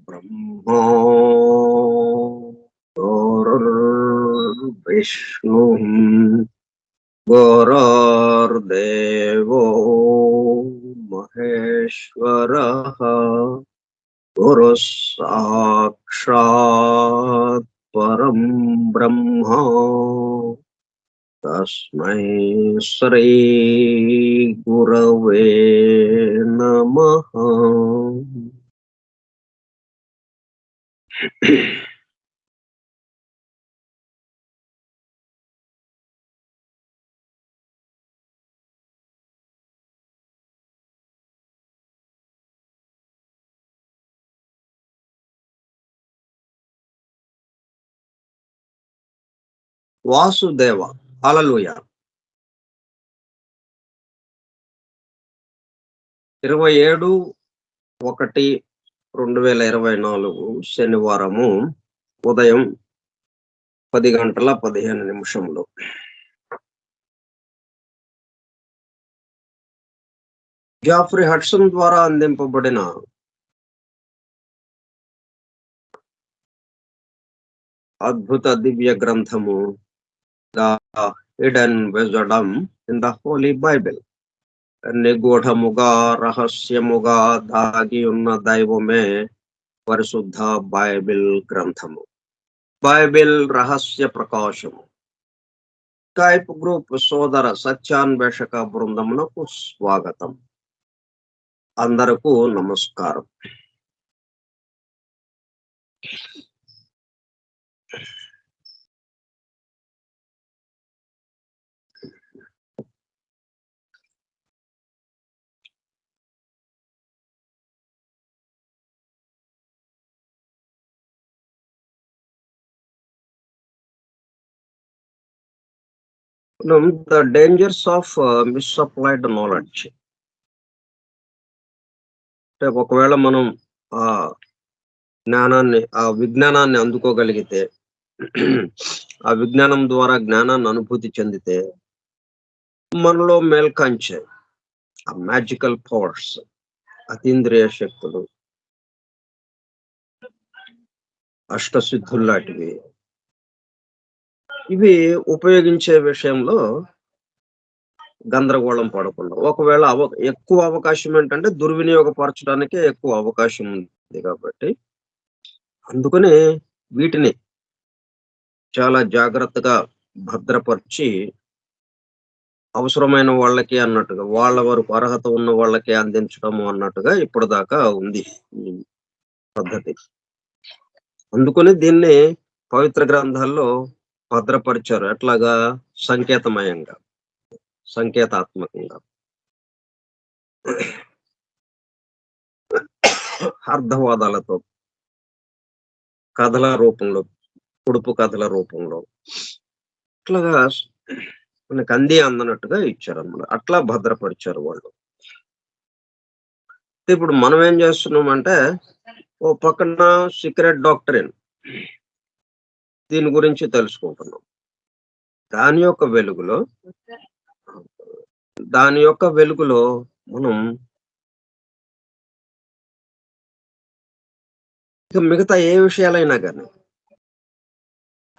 ब्रह्मा विष्णु गुरुर्देवो महेश्वरः गुरुः साक्षात् परं ब्रह्म तस्मै श्री गुरवे नमः। వాసుదేవ హల్లెలూయా. 27/1/2024 శనివారము ఉదయం 10:15 జాఫ్రీ హడ్సన్ ద్వారా అందింపబడిన అద్భుత దివ్య గ్రంథము the hidden wisdom in the holy Bible. నిగూఢముగా రహస్యముగా దాగి ఉన్న దైవమే పరిశుద్ధ బైబిల్ గ్రంథము. బైబిల్ రహస్య ప్రకాశము. స్కైప్ గ్రూప్ సోదర సత్యాన్వేషక బృందమునకు స్వాగతం. అందరకు నమస్కారం. The dangers of misapplied knowledge. ఒకవేళ మనం ఆ జ్ఞానాన్ని విజ్ఞానాన్ని అందుకోగలిగితే, ఆ విజ్ఞానం ద్వారా జ్ఞానాన్ని అనుభూతి చెందితే మనలో మేల్కంచే ఆ మ్యాజికల్ పవర్స్, అతీంద్రియ శక్తులు, అష్టసిద్ధులు లాంటివి ఇవి ఉపయోగించే విషయంలో గందరగోళం పడకుండా, ఒకవేళ ఎక్కువ అవకాశం ఏంటంటే దుర్వినియోగపరచడానికే ఎక్కువ అవకాశం ఉంది కాబట్టి అందుకనే వీటిని చాలా జాగ్రత్తగా భద్రపరిచి అవసరమైన వాళ్ళకి అన్నట్టుగా, వాళ్ళ వరకు అర్హత ఉన్న వాళ్ళకి అందించడము అన్నట్టుగా ఇప్పుడు దాకా ఉంది ఈ పద్ధతి. అందుకని దీన్ని పవిత్ర గ్రంథాల్లో భద్రపరిచారు. ఎట్లాగా? సంకేతమయంగా, సంకేతాత్మకంగా, అర్థవాదాలతో, కథల రూపంలో, పొడుపు కథల రూపంలో ఇట్లాగా మనకు అందనట్టుగా ఇచ్చారు అన్నమాట. అట్లా భద్రపరిచారు వాళ్ళు. ఇప్పుడు మనం ఏం చేస్తున్నామంటే, ఓ పక్కన సీక్రెట్ డాక్టరీన్ దీని గురించి తెలుసుకుంటున్నాం. దాని యొక్క వెలుగులో దాని యొక్క వెలుగులో మనం ఇక మిగతా ఏ విషయాలైనా గాని,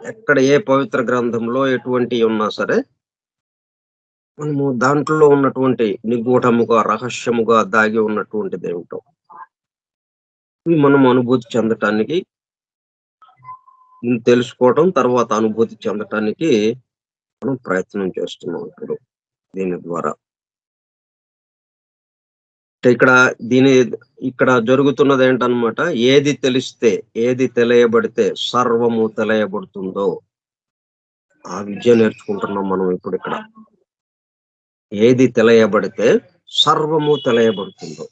ఎక్కడ ఏ పవిత్ర గ్రంథంలో ఎటువంటియి ఉన్నా సరే, మనము దాంట్లో ఉన్నటువంటి నిగూఢముగా, రహస్యముగా దాగి ఉన్నటువంటిదేమిటో, ఇవి మనం అనుభూతి చెందటానికి, తెలుసుకోవటం, తర్వాత అనుభూతి చెందటానికి మనం ప్రయత్నం చేస్తున్నాం ఇప్పుడు దీని ద్వారా. అంటే దీని ఇక్కడ జరుగుతున్నదేంటనమాట, ఏది తెలిస్తే, ఏది తెలియబడితే సర్వము తెలియబడుతుందో, ఆ విద్య నేర్చుకుంటున్నాం మనం ఇప్పుడిక్కడ. ఏది తెలియబడితే సర్వము తెలియబడుతుందో.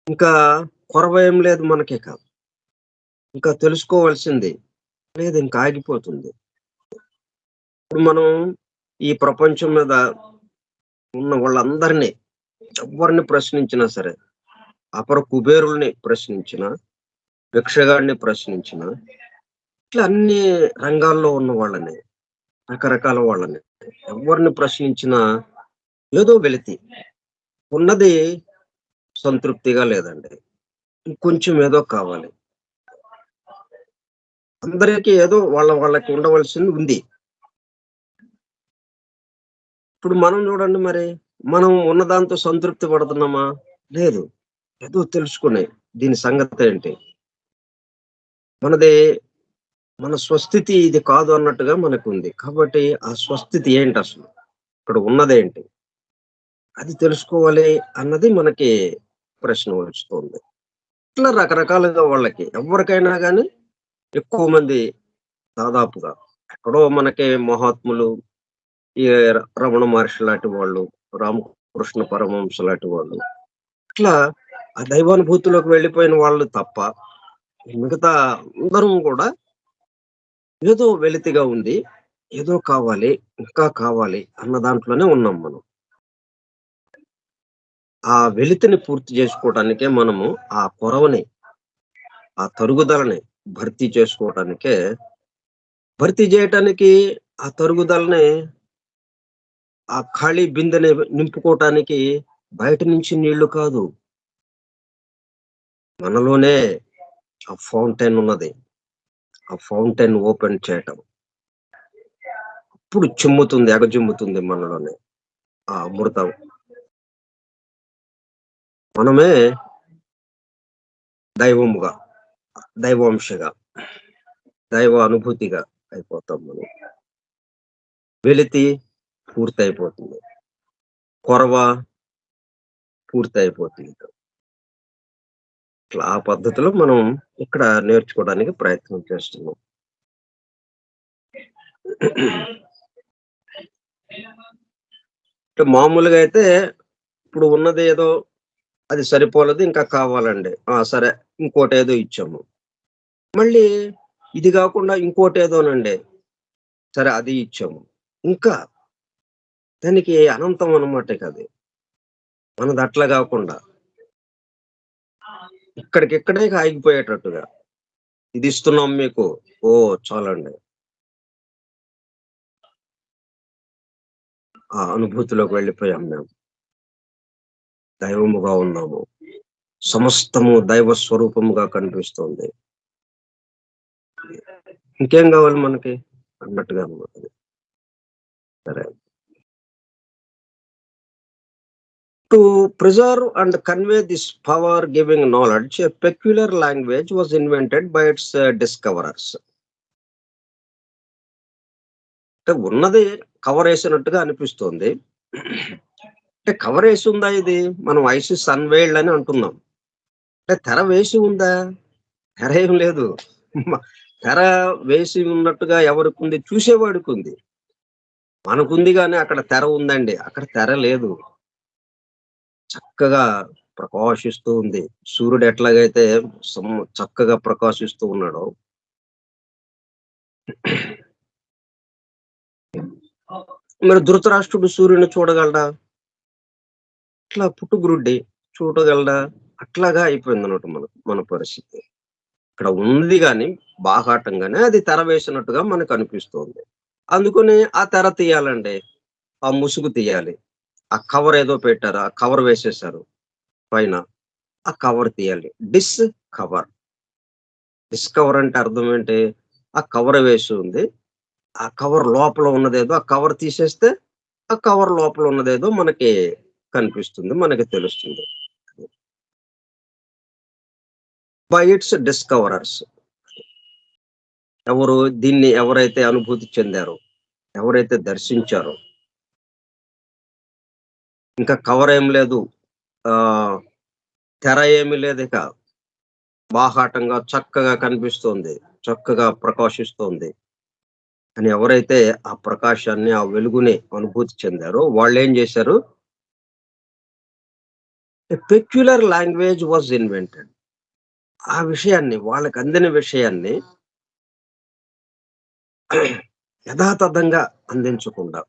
ఇంకా కొరవేం లేదు మనకిక. ఇంకా తెలుసుకోవాల్సింది లేదు, ఇంకా ఆగిపోతుంది. ఇప్పుడు మనం ఈ ప్రపంచం మీద ఉన్న వాళ్ళందరినీ, ఎవరిని ప్రశ్నించినా సరే, అపర కుబేరుల్ని ప్రశ్నించినా, భిక్షగాడిని ప్రశ్నించినా, ఇట్లా అన్ని రంగాల్లో ఉన్న వాళ్ళని, రకరకాల వాళ్ళని ఎవరిని ప్రశ్నించినా ఏదో వెలితి ఉన్నది, సంతృప్తిగా లేదండి. ఇంకొంచెం ఏదో కావాలి. అందరికీ ఏదో వాళ్ళకి ఉండవలసింది ఉంది. ఇప్పుడు మనం చూడండి మరి, మనం ఉన్నదాంతో సంతృప్తి పడుతున్నామా? లేదు. ఏదో తెలుసుకునే దీని సంగతేంటి? మనది మన స్వస్థితి ఇది కాదు అన్నట్టుగా మనకుంది. కాబట్టి ఆ స్వస్థితి ఏంటసలు? ఇక్కడ ఉన్నదేంటి? అది తెలుసుకోవాలి అన్నది మనకి ప్రశ్న వస్తుంది. ఇట్లా రకరకాలుగా వాళ్ళకి ఎవరికైనా గాని, ఎక్కువ మంది దాదాపుగా ఎక్కడో మనకి మహాత్ములు, ఈ రమణ మహర్షి లాంటి వాళ్ళు, రామకృష్ణ పరమహంస లాంటి వాళ్ళు, ఇట్లా ఆ దైవానుభూతిలోకి వెళ్ళిపోయిన వాళ్ళు తప్ప, మిగతా అందరం కూడా ఏదో వెలితిగా ఉంది, ఏదో కావాలి, ఇంకా కావాలి అన్న దాంట్లోనే ఉన్నాం మనం. ఆ వెలితిని పూర్తి చేసుకోవటానికే మనము ఆ కొరవని, ఆ తరుగుదలని భర్తీ చేసుకోవటానికే, భర్తీ చేయటానికి, ఆ తరుగుదలని, ఆ ఖాళీ బిందెని నింపుకోవటానికి బయట నుంచి నీళ్లు కాదు, మనలోనే ఆ ఫౌంటైన్ ఉన్నది. ఆ ఫౌంటైన్ ఓపెన్ చేయటం. అప్పుడు చిమ్ముతుంది, ఎగజిమ్ముతుంది మనలోనే ఆ అమృతం. మనమే దైవముగా, దైవాంశగా, దైవ అనుభూతిగా అయిపోతాం మనం. వెలితి పూర్తయిపోతుంది. కొరవ పూర్తయిపోతుంది. ఇట్లా ఆ పద్ధతిలో మనం ఇక్కడ నేర్చుకోవడానికి ప్రయత్నం చేస్తున్నాం. మామూలుగా అయితే ఇప్పుడు ఉన్నది ఏదో, అది సరిపోలేదు, ఇంకా కావాలండి. సరే, ఇంకోటేదో ఇచ్చాము. మళ్ళీ ఇది కాకుండా ఇంకోటేదోనండి. సరే, అది ఇచ్చాము. ఇంకా దానికి అనంతం అన్నమాట అది. మనది అట్లా కాకుండా ఇక్కడికిక్కడే ఆగిపోయేటట్టుగా. ఇది ఇస్తున్నాం మీకు. చాలండి. ఆ అనుభూతిలోకి వెళ్ళిపోయాం మేము. దైవముగా ఉన్నాము. సమస్తము దైవ స్వరూపముగా కనిపిస్తోంది. ఇంకేం కావాలి మనకి అన్నట్టుగా అన్నమాట. సరే. To preserve and convey this power giving knowledge, a peculiar language was invented by its discoverers. అంటే ఉన్నది కవర్ వేసినట్టుగా అనిపిస్తోంది. అంటే కవర్ వేసి ఉందా ఇది? మనం ఐసిస్ అన్వెయిల్డ్ అని అంటున్నాం. అంటే తెర వేసి ఉందా? తెర ఏం లేదు. తెర వేసి ఉన్నట్టుగా ఎవరికుంది? చూసేవాడికుంది. మనకుంది గాని అక్కడ తెర ఉందండి. అక్కడ తెర లేదు. చక్కగా ప్రకాశిస్తూ ఉంది. సూర్యుడు ఎట్లాగైతే చక్కగా ప్రకాశిస్తూ ఉన్నాడో, మరి ధృతరాష్ట్రుడు సూర్యుడిని చూడగలడా? ఇట్లా పుట్టుగ్రుడ్డి. చూడగలడా? అట్లాగా అయిపోయిందన్నమాట మన పరిస్థితి. ఇక్కడ ఉంది గాని, బాహాటంగానే అది తెర వేసినట్టుగా మనకనిపిస్తోంది. అందుకని ఆ తెర తీయాలండి. ఆ ముసుగు తీయాలి. ఆ కవర్ ఏదో పెట్టారు. ఆ కవర్ వేసేశారు పైన. ఆ కవర్ తీయాలి. కవర్. కవర్ అంటే అర్థం ఏంటి? ఆ కవర్ వేసి ఉంది. ఆ కవర్ లోపల ఉన్నదేదో ఆ కవర్ తీసేస్తే, ఆ కవర్ లోపల ఉన్నదేదో మనకి కనిపిస్తుంది. మనకి తెలుస్తుంది. By its discoverers. దీన్ని ఎవరైతే అనుభూతి చెందారో, ఎవరైతే దర్శించారో, ఇంకా కవర్ ఏం లేదు. ఆహ్, తెర ఏమి లేదిక. బాహాటంగా చక్కగా కనిపిస్తోంది. చక్కగా ప్రకాశిస్తోంది అని ఎవరైతే ఆ ప్రకాశాన్ని, ఆ వెలుగుని అనుభూతి చెందారో వాళ్ళేం జేశారు? ఎ పెక్యులర్ లాంగ్వేజ్ వాస్ ఇన్వెంటెడ్. ఆ విషయాన్ని వాళ్ళకందిన విషయాన్ని యథాతథంగా అందించకుండా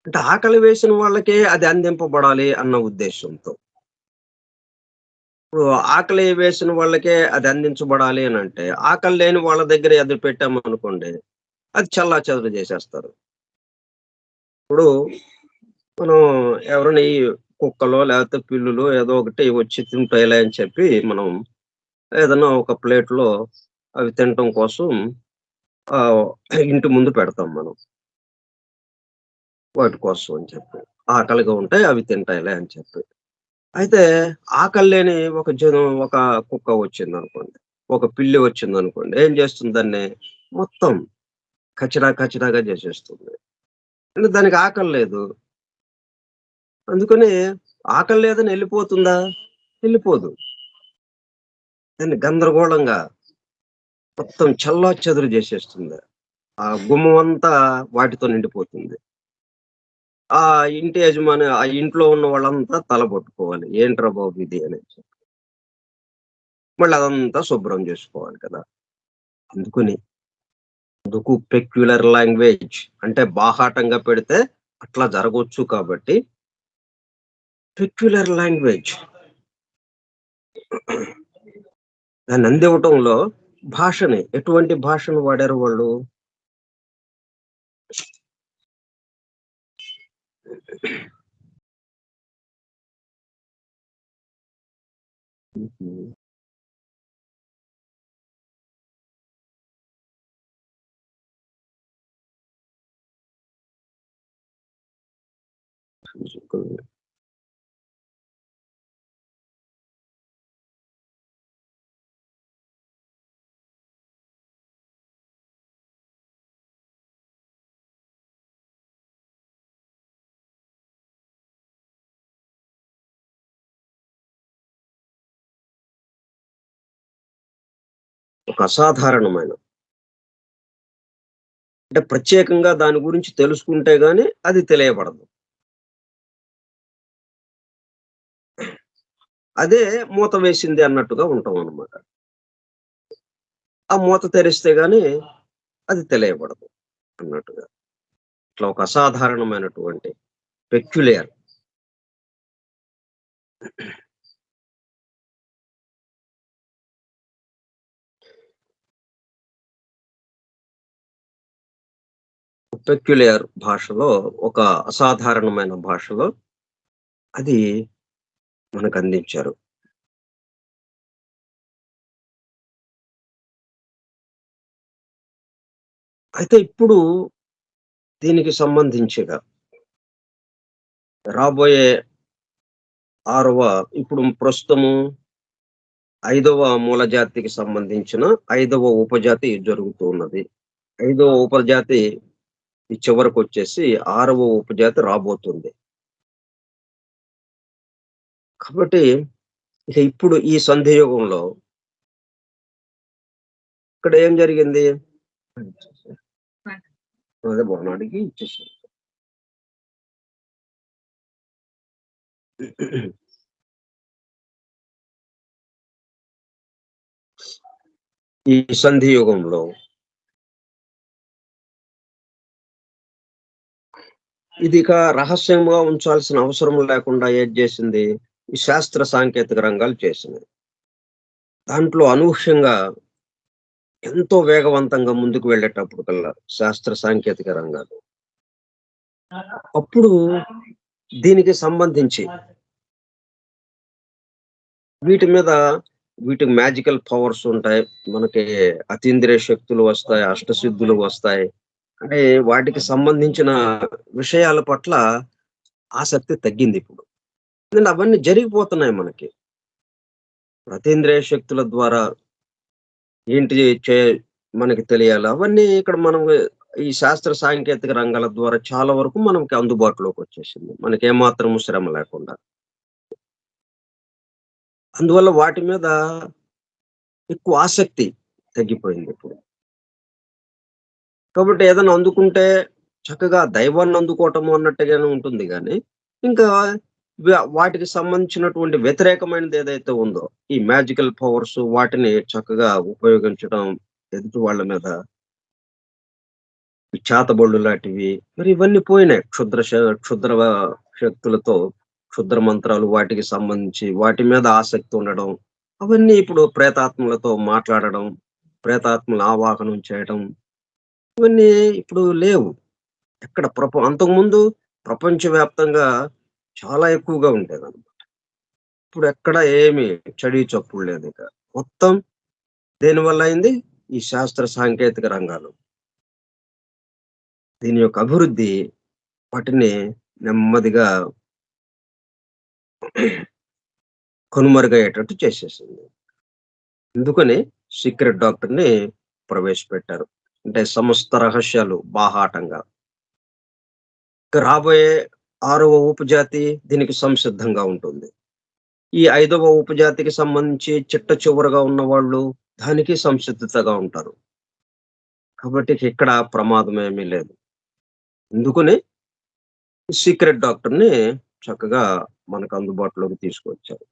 అంటే ఆకలి వేసిన వాళ్ళకే అది అందింపబడాలి అన్న ఉద్దేశ్యంతో. ఇప్పుడు ఆకలి వేసిన వాళ్ళకే అది అందించబడాలి అనంటే, ఆకలి లేని వాళ్ళ దగ్గర అది పెట్టామనుకోండి, అది చెల్లాచెదరు జేసేస్తారు. ఇప్పుడు మనం ఎవరైనా ఈ కుక్కలో లేకపోతే పిల్లులో ఏదో ఒకటి వచ్చి తింటాయిలే అని చెప్పి మనం ఏదన్నా ఒక ప్లేట్‌లో అవి తినటం కోసం ఆహ్, ఇంటి ముందు పెడతాం మనం. వాటి కోసం అని చెప్పి. ఆకలిగా ఉంటే అవి తింటాయిలే అని చెప్పి. అయితే ఆకలి లేని ఒక కుక్క వచ్చిందనుకోండి. ఒక పిల్లి వచ్చిందనుకోండి. ఏం చేస్తుంది దాన్ని? మొత్తం కచరా కచరాగా చేసేస్తుంది. అంటే దానికి ఆకలి లేదు. అందుకని ఆకలి లేదని ఎళ్ళిపోతుందా? ఎళ్ళిపోదు. దాన్ని గందరగోళంగా మొత్తం చెల్లాచెదురు చేసేస్తుంది. ఆ గుమ్మం అంతా వాటితో నిండిపోతుంది. ఆ ఇంటి యజమాని ఆ ఇంట్లో ఉన్న వాళ్ళంతా తల పట్టుకోవాలి. ఏంట్రా బాబు ఇది అనేసి. మళ్ళీ అదంతా శుభ్రం జేసుకోవాలి కదా! అందుకని అందుకు పెక్యులర్ లాంగ్వేజ్ అంటే బాహాటంగా పెడితే అట్లా జరగొచ్చు కాబట్టి పెక్యులర్ లాంగ్వేజ్ దాన్ని అందివ్వటంలో ఎటువంటి భాషను వాడారు వాళ్ళు? హుహు. ఒక అసాధారణమైన అంటే ప్రత్యేకంగా దాని గురించి తెలుసుకుంటే గాని అది తెలియబడదు. అదే మూత వేసింది అన్నట్టుగా ఉంటామనమాట. ఆ మూత తెరిస్తే గాని అది తెలియబడదు అన్నట్టుగా. ఇట్లా ఒక అసాధారణమైనటువంటి పెక్యులియర్ భాషలో ఒక అసాధారణమైన భాషలో అది మనకందించారు. అయితే ఇప్పుడు దీనికి సంబంధించిగా రాబోయే 6వ ఇప్పుడు ప్రస్తుతము 5వ మూలజాతికి సంబంధించిన 5వ ఉపజాతి జరుగుతూ ఉన్నది. 5వ ఉపజాతి ఈ చివరకొచ్చేసి 6వ ఉపజాతి రాబోతుంది. కాబట్టి ఇక ఇప్పుడు ఈ సంధి యుగంలో ఇక్కడ ఏం జరిగింది? అదే మొన్న అడిగి ఇచ్చేసాను. ఈ సంధి యుగంలో ఇది ఇక రహస్యంగా ఉంచాల్సిన అవసరం లేకుండా ఏది చేసింది, ఈ శాస్త్ర సాంకేతిక రంగాలు చేసినాయి. దాంట్లో అనూహ్యంగా ఎంతో వేగవంతంగా ముందుకు వెళ్ళేటప్పుడు కల్లా శాస్త్ర సాంకేతిక రంగాలు. అప్పుడు దీనికి సంబంధించి వీటి మీద వీటికి మ్యాజికల్ పవర్స్ ఉంటాయి. మనకి అతీంద్రియ శక్తులు వస్తాయి, అష్టసిద్ధులు వస్తాయి. అంటే వాటికి సంబంధించిన విషయాల పట్ల ఆసక్తి తగ్గిందిప్పుడు. ఎందుకంటే అవన్నీ జరిగిపోతున్నాయి మనకి. అతీంద్రియ శక్తుల ద్వారా ఏంటి చే మనకి తెలియాలి. అవన్నీ ఇక్కడ మనం ఈ శాస్త్ర సాంకేతిక రంగాల ద్వారా చాలా వరకు మనకి అందుబాటులోకొచ్చేసింది. మనకేమాత్రం శ్రమ లేకుండా. అందువల్ల వాటి మీద ఎక్కువ ఆసక్తి తగ్గిపోయిందిప్పుడు. కాబట్టి ఏదైనా అందుకుంటే చక్కగా దైవాన్ని అందుకోవటము అన్నట్టుగానే ఉంటుంది గానీ, ఇంకా వాటికి సంబంధించినటువంటి వ్యతిరేకమైనది ఏదైతే ఉందో, ఈ మ్యాజికల్ పవర్స్ వాటిని చక్కగా ఉపయోగించడం ఎదుటి వాళ్ళ మీద, ఈ చేతబడులు లాంటివి మరి ఇవన్నీ పోయినాయి. క్షుద్ర శక్తులతో క్షుద్ర మంత్రాలు వాటికి సంబంధించి వాటి మీద ఆసక్తి ఉండడం. అవన్నీ ఇప్పుడు ప్రేతాత్మలతో మాట్లాడడం, ప్రేతాత్మల ఆవాహనం చేయడం ఇవన్నీ ఇప్పుడు లేవు. ఎక్కడ అంతకుముందు ప్రపంచవ్యాప్తంగా చాలా ఎక్కువగా ఉండేదన్నమాట. ఇప్పుడు ఎక్కడ ఏమి చడీ చప్పుడు లేదిక. మొత్తం దేనివల్ల అయింది? ఈ శాస్త్ర సాంకేతిక రంగాలు. దీని యొక్క అభివృద్ధి వాటిని నెమ్మదిగా కనుమరుగయ్యేటట్టు చేసేసింది. అందుకని సీక్రెట్ డాక్టర్‌ని ప్రవేశపెట్టారు. అంటే సమస్త రహస్యాలు బాహాటంగా. ఇక రాబోయే 6వ ఉపజాతి దీనికి సంసిద్ధంగా ఉంటుంది. ఈ 5వ ఉపజాతికి సంబంధించి చిట్ట చివరగా ఉన్నవాళ్ళు దానికి సంసిద్ధతగా ఉంటారు. కాబట్టి ఇక్కడ ప్రమాదం ఏమీ లేదు. అందుకని సీక్రెట్ డాక్టర్‌ని చక్కగా మనకు అందుబాటులోకి తీసుకొచ్చారు.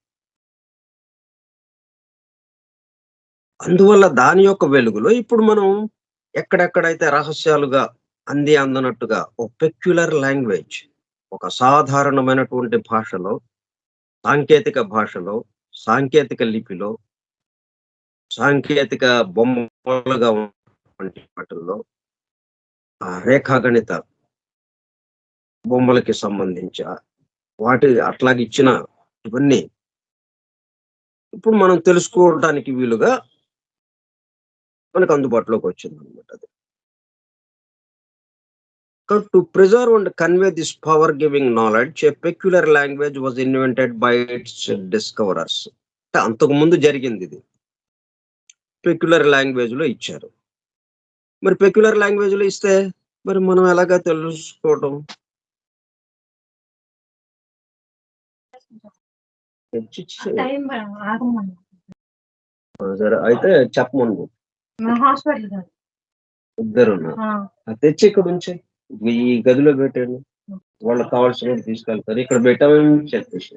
అందువల్ల దాని యొక్క వెలుగులో ఇప్పుడు మనం ఎక్కడెక్కడైతే రహస్యాలుగా అందనట్టుగా ఒక పెక్యులర్ లాంగ్వేజ్, ఒక అసాధారణమైనటువంటి భాషలో, సాంకేతిక భాషలో, సాంకేతిక లిపిలో, సాంకేతిక బొమ్మలుగా ఉన్నటువంటి వాటిల్లో రేఖాగణిత బొమ్మలకి సంబంధించి వాటి అట్లాగే ఇచ్చిన ఇవన్నీ ఇప్పుడు మనం తెలుసుకోవడానికి వీలుగా మనకు అందుబాటులోకి వచ్చిందనమాట అది. To preserve and convey this power-giving knowledge, a peculiar language was invented by its discoverers. అంటే అంతకుముందు జరిగింది ఇది. పెక్యులర్ లాంగ్వేజ్ లో ఇచ్చారు. మరి పెక్యులర్ లాంగ్వేజ్ లో ఇస్తే మరి మనం ఎలాగా తెలుసుకోవటం? సరే అయితే చెప్పమను. ఇద్దరు తెచ్చి ఇక్కడ ఉంచి ఈ గదిలో పెట్టాను. వాళ్ళకి కావాల్సినవి తీసుకెళ్తారు. ఇక్కడ పెట్టామని చెప్పేసి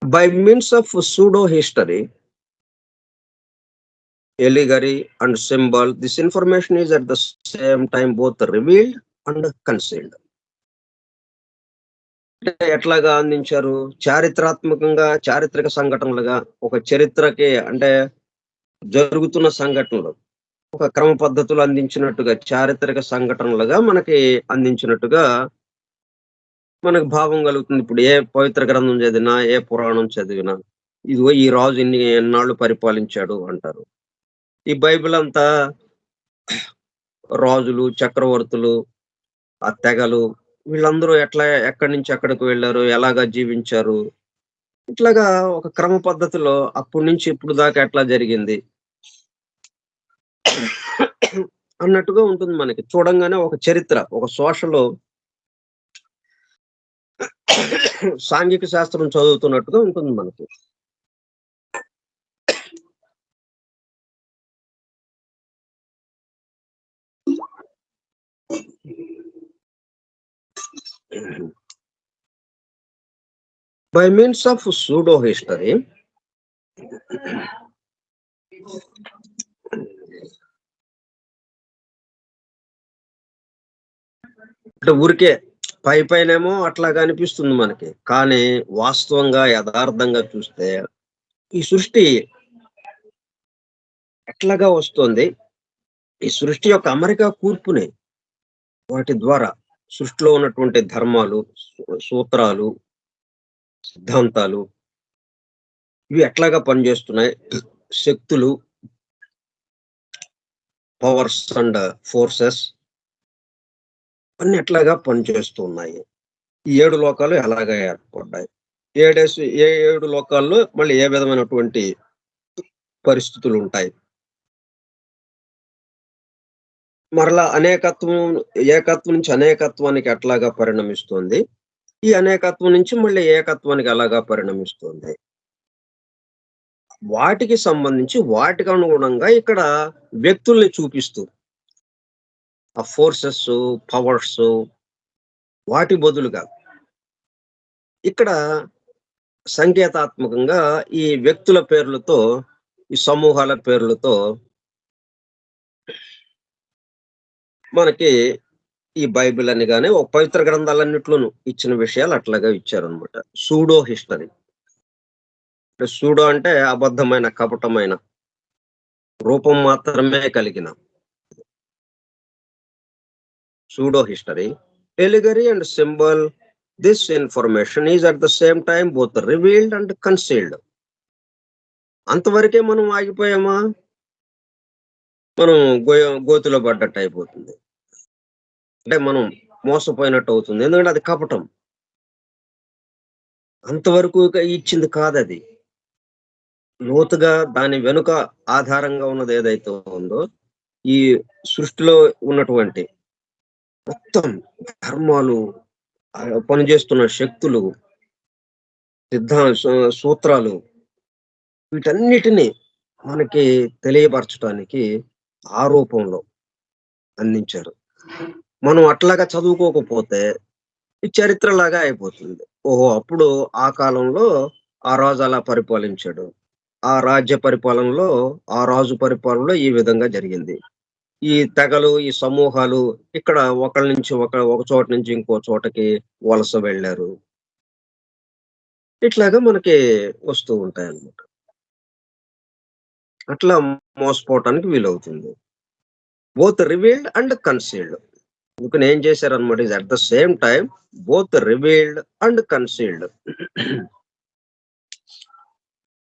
by means of pseudo history, allegory and symbol, this information is at the same time both revealed and concealed. ఎట్లాగా అందించారు? చారిత్రాత్మకంగా చారిత్రక సంఘటనలుగా ఒక చరిత్రకి అంటే జరుగుతున్న సంఘటనలు ఒక క్రమ పద్ధతులు అందించినట్టుగా చారిత్రక సంఘటనలుగా మనకి అందించినట్టుగా మనకు భావం కలుగుతుంది. ఇప్పుడు ఏ పవిత్ర గ్రంథం చదివినా, ఏ పురాణం చదివినా ఇదిగో ఈ రాజు ఎన్నాళ్ళు పరిపాలించాడు అంటారు. ఈ బైబిల్ అంతా రాజులు, చక్రవర్తులు, ఆ తెగలు వీళ్ళందరూ ఎక్కడి నుంచి ఎక్కడికి వెళ్ళారు, ఎలాగా జీవించారు, ఇట్లాగా ఒక క్రమ పద్ధతిలో అప్పటి నుంచి ఇప్పుడు దాకా ఎట్లా జరిగింది అన్నట్టుగా ఉంటుంది మనకి. చూడంగానే ఒక చరిత్ర, ఒక సోషల్ సాంఘిక శాస్త్రం చదువుతున్నట్టుగా ఉంటుంది మనకి. By means of pseudo history, అంటే ఊరికే పైనేమో అట్లాగా అనిపిస్తుంది మనకి. కానీ వాస్తవంగా యథార్థంగా చూస్తే ఈ సృష్టి ఎట్లాగా వస్తుంది? ఈ సృష్టి యొక్క అమరిక కూర్పునే. వాటి ద్వారా సృష్టిలో ఉన్నటువంటి ధర్మాలు, సూత్రాలు, సిద్ధాంతాలు ఇవి ఎట్లాగా పనిచేస్తున్నాయి? శక్తులు, పవర్స్ అండ్ ఫోర్సెస్ అన్ని ఎట్లాగా పనిచేస్తూ ఉన్నాయి. ఈ 7 లోకాలు ఎలాగా ఏర్పడ్డాయి? 7 లోకాల్లో మళ్ళీ ఏ విధమైనటువంటి పరిస్థితులు ఉంటాయి? మరలా ఏకత్వం నుంచి అనేకత్వానికి ఎట్లాగా పరిణమిస్తుంది? ఈ అనేకత్వం నుంచి మళ్ళీ ఏకత్వానికి ఎలాగా పరిణమిస్తుంది? వాటికి సంబంధించి వాటికి అనుగుణంగా ఇక్కడ వ్యక్తుల్ని చూపిస్తూ ఆ ఫోర్సెస్, పవర్స్ వాటి బదులుగా ఇక్కడ సంకేతాత్మకంగా ఈ వ్యక్తుల పేర్లతో, ఈ సమూహాల పేర్లతో మనకి ఈ బైబిల్ అని గాని ఒక పవిత్ర గ్రంథాలన్నిట్లోనూ ఇచ్చిన విషయాలు అట్లాగా ఇచ్చారనమాట. Pseudo history. సూడో అంటే అబద్ధమైన, కపటమైన రూపం మాత్రమే కలిగిన pseudo history, allegory and symbol. This information is at the same time both revealed and concealed. అంతవరకే మనం ఆగిపోయామా? మనం గోతిలో పడ్డట్టు అయిపోతుంది. అంటే మనం మోసపోయినట్టు అవుతుంది. ఎందుకంటే అది కపటం. అంతవరకు ఇచ్చింది కాదది. లోతుగా దాని వెనుక ఆధారంగా ఉన్నది ఏదైతే ఉందో, ఈ సృష్టిలో ఉన్నటువంటి మొత్తం ధర్మాలు, పనిచేస్తున్న శక్తులు, సూత్రాలు వీటన్నిటిని మనకి తెలియపరచడానికి ఆ రూపంలో అందించారు. మనం అట్లాగా చదువుకోకపోతే ఈ చరిత్రలాగా అయిపోతుంది. ఓహో, అప్పుడు ఆ కాలంలో ఆ రాజు అలా పరిపాలించాడు, ఆ రాజ్య పరిపాలనలో, ఆ రాజు పరిపాలనలో ఈ విధంగా జరిగింది. ఈ తెగలు, ఈ సమూహాలు ఇక్కడ ఒక చోట నుంచి ఇంకో చోటకి వలస వెళ్ళారు. ఇట్లాగా మనకి వస్తూ ఉంటాయి అన్నమాట. అట్లా మోసపోవటానికి వీలవుతుంది. Both revealed and concealed. అందుకని ఏం చేశారనమాట, is at the same time both revealed and concealed.